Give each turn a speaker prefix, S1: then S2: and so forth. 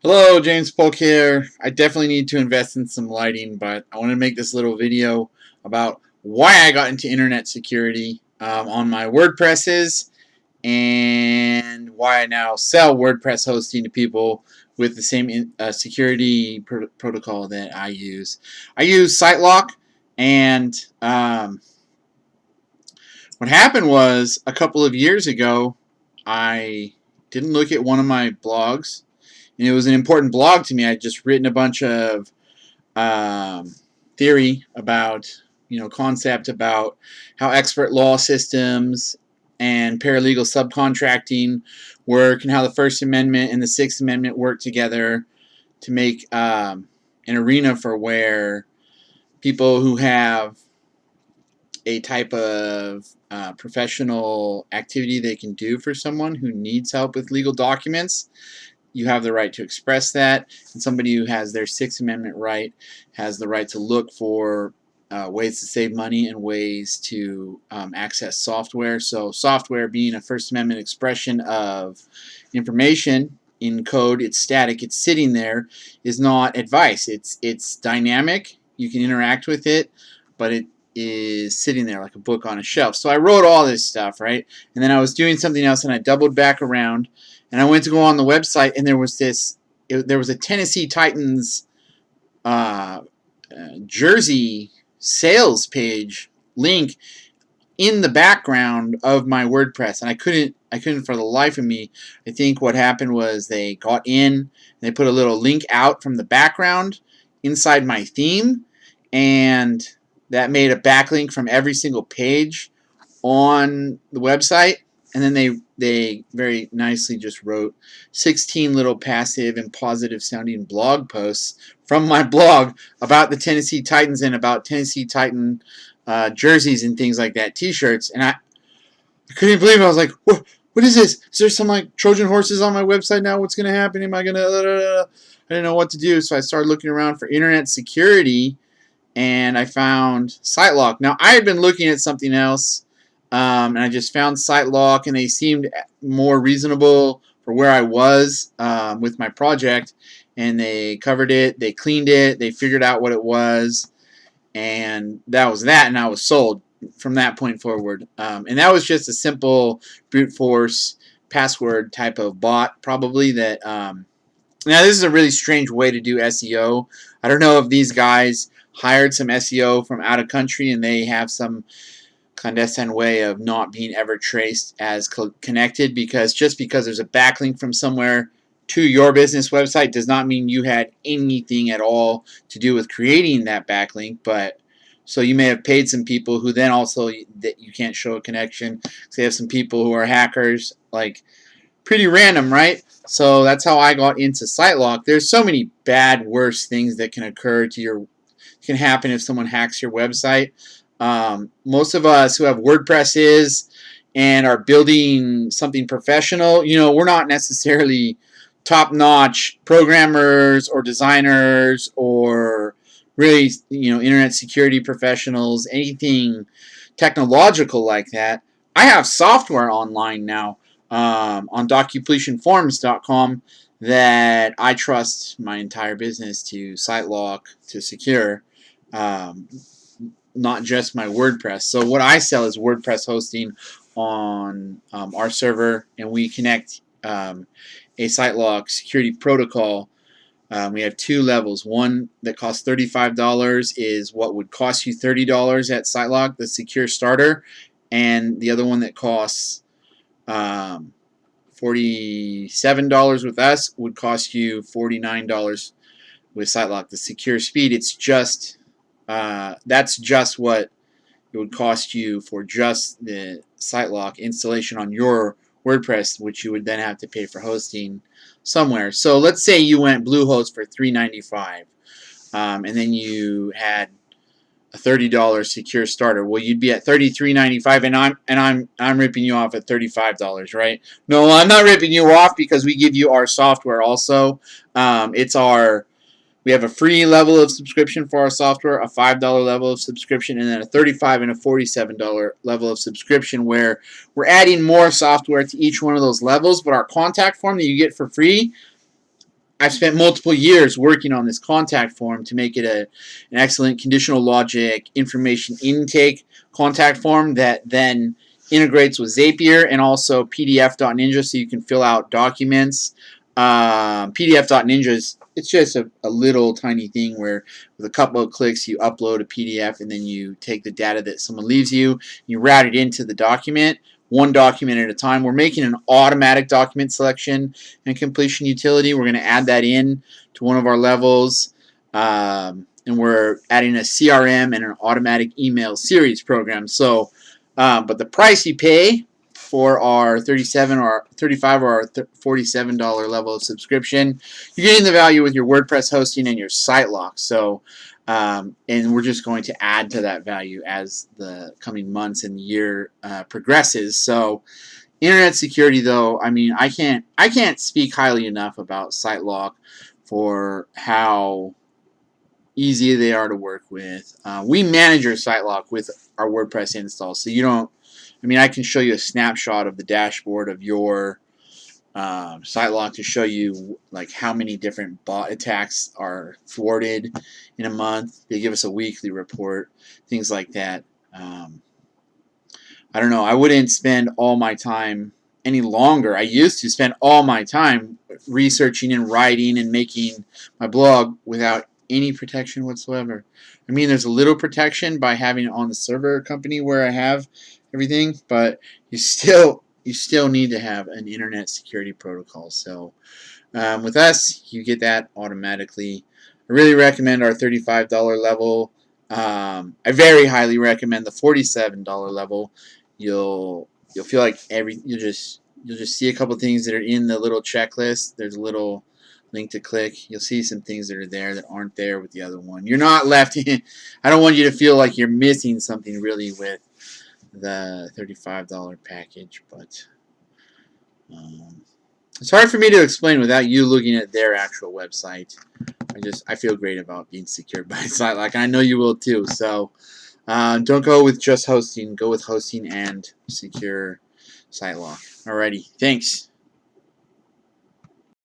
S1: Hello, James Polk here. I definitely need to invest in some lighting, but I want to make this little video about why I got into internet security on my WordPresses and why I now sell WordPress hosting to people with the same security protocol that I use. I use SiteLock, and what happened was a couple of years ago, I didn't look at one of my blogs, and it was an important blog to me. I'd just written a bunch of theory about, concept about how expert law systems and paralegal subcontracting work, and how the First Amendment and the Sixth Amendment work together to make an arena for where people who have a type of professional activity they can do for someone who needs help with legal documents, you have the right to express that, and somebody who has their Sixth Amendment right has the right to look for ways to save money and ways to access software. So software being a First Amendment expression of information in code, it's static, it's sitting there, is not advice. It's dynamic, you can interact with it, but it is sitting there like a book on a shelf. So I wrote all this stuff, right? And then I was doing something else, and I doubled back around, and I went to go on the website, and there was a Tennessee Titans jersey sales page link in the background of my WordPress, and I couldn't for the life of me. I think what happened was they got in, and they put a little link out from the background inside my theme, and that made a backlink from every single page on the website. And then they very nicely just wrote 16 little passive and positive sounding blog posts from my blog about the Tennessee Titans and about Tennessee Titan jerseys and things like that, t-shirts. And I couldn't believe it. I was like, what is this? Is there some like Trojan horses on my website now? What's going to happen? Am I going to... I didn't know what to do, so I started looking around for internet security, and I found SiteLock. Now, I had been looking at something else, and I just found SiteLock, and they seemed more reasonable for where I was with my project, and they covered it, they cleaned it, they figured out what it was, and that was that, and I was sold from that point forward. And that was just a simple brute force password type of bot, probably, that... now, this is a really strange way to do SEO. I don't know if these guys hired some SEO from out of country and they have some clandestine way of not being ever traced as connected, because just because there's a backlink from somewhere to your business website does not mean you had anything at all to do with creating that backlink. But so you may have paid some people who then also that you can't show a connection. So you have some people who are hackers, like pretty random, right? So that's how I got into SiteLock. There's so many bad, worse things that can occur to your, can happen if someone hacks your website. Most of us who have WordPresses and are building something professional, we're not necessarily top-notch programmers or designers or really, internet security professionals, anything technological like that. I have software online now on DocupletionForms.com that I trust my entire business to SiteLock to secure, not just my WordPress. So what I sell is WordPress hosting on our server, and we connect a SiteLock security protocol. We have two levels. One that costs $35 is what would cost you $30 at SiteLock, the secure starter, and the other one that costs $47 with us would cost you $49 with SiteLock, the secure speed. It's just that's just what it would cost you for just the SiteLock installation on your WordPress, which you would then have to pay for hosting somewhere. So let's say you went Bluehost for $3.95, and then you had a $30 secure starter. Well, you'd be at $33.95, and I'm ripping you off at $35, right? No, I'm not ripping you off, because we give you our software also. We have a free level of subscription for our software, a $5 level of subscription, and then a $35 and a $47 level of subscription, where we're adding more software to each one of those levels. But our contact form that you get for free, I've spent multiple years working on this contact form to make it an excellent conditional logic information intake contact form that then integrates with Zapier and also PDF.Ninja so you can fill out documents. PDF.Ninja is it's just a little tiny thing where with a couple of clicks you upload a PDF and then you take the data that someone leaves you, you route it into the document, one document at a time. We're making an automatic document selection and completion utility. We're going to add that in to one of our levels. And we're adding a CRM and an automatic email series program. So, but the price you pay for our 37 or 35 or our $47 level of subscription, you're getting the value with your WordPress hosting and your SiteLock. So, and we're just going to add to that value as the coming months and year progresses. So, internet security, though, I mean, I can't speak highly enough about SiteLock for how easy they are to work with. We manage your SiteLock with our WordPress install, so you don't. I mean, I can show you a snapshot of the dashboard of your SiteLock to show you like how many different bot attacks are thwarted in a month. They give us a weekly report, things like that. I don't know. I wouldn't spend all my time any longer. I used to spend all my time researching and writing and making my blog without any protection whatsoever. I mean, there's a little protection by having it on the server company where I have everything, but you still need to have an internet security protocol. So with us, you get that automatically. I really recommend our $35 level. I very highly recommend the $47 level. You'll feel like you'll just see a couple things that are in the little checklist. There's a little link to click. You'll see some things that are there that aren't there with the other one. You're not left in. I don't want you to feel like you're missing something really with the $35 package, but it's hard for me to explain without you looking at their actual website. I feel great about being secured by SiteLock, and I know you will too. So don't go with just hosting. Go with hosting and secure SiteLock. Alrighty, thanks.